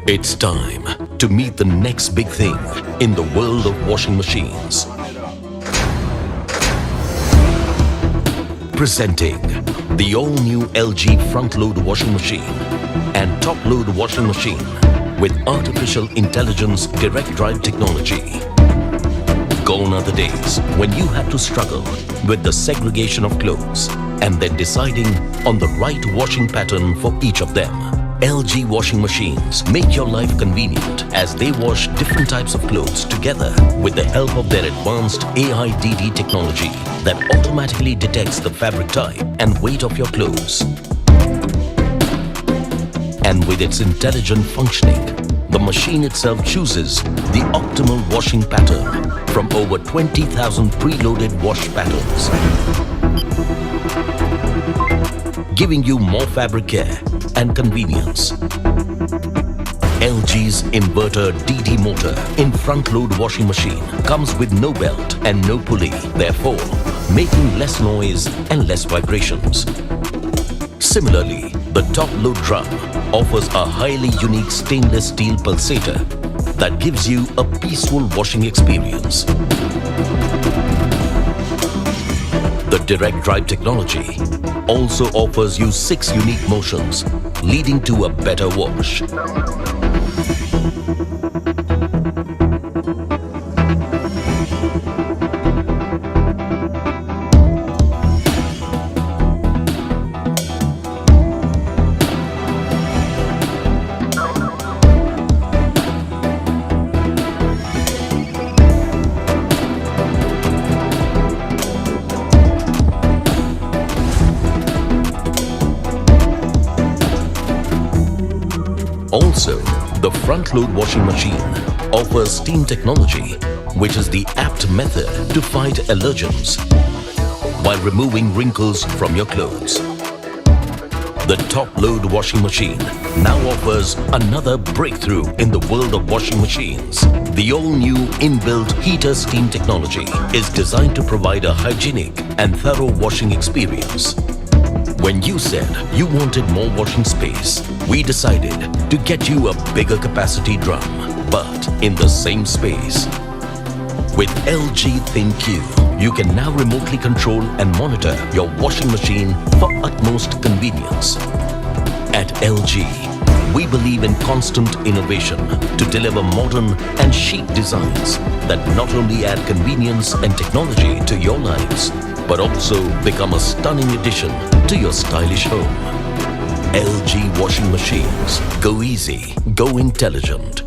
It's time to meet the next big thing in the world of washing machines. Presenting the all-new LG front-load washing machine and top-load washing machine with artificial intelligence direct drive technology. Gone are the days when you had to struggle with the segregation of clothes and then deciding on the right washing pattern for each of them. LG washing machines make your life convenient as they wash different types of clothes together with the help of their advanced AIDD technology that automatically detects the fabric type and weight of your clothes. And with its intelligent functioning, the machine itself chooses the optimal washing pattern from over 20,000 preloaded wash patterns, giving you more fabric care and convenience. LG's inverter DD motor in front-load washing machine comes with no belt and no pulley, therefore making less noise and less vibrations. Similarly, the top-load drum offers a highly unique stainless steel pulsator that gives you a peaceful washing experience. The direct drive technology also offers you 6 unique motions, leading to a better wash. Also, the front-load washing machine offers steam technology, which is the apt method to fight allergens while removing wrinkles from your clothes. The top-load washing machine now offers another breakthrough in the world of washing machines. The all-new inbuilt heater steam technology is designed to provide a hygienic and thorough washing experience. When you said you wanted more washing space, we decided to get you a bigger capacity drum, but in the same space. With LG ThinQ, you can now remotely control and monitor your washing machine for utmost convenience. At LG, we believe in constant innovation to deliver modern and chic designs that not only add convenience and technology to your lives, but also become a stunning addition to your stylish home. LG washing machines. Go easy, go intelligent.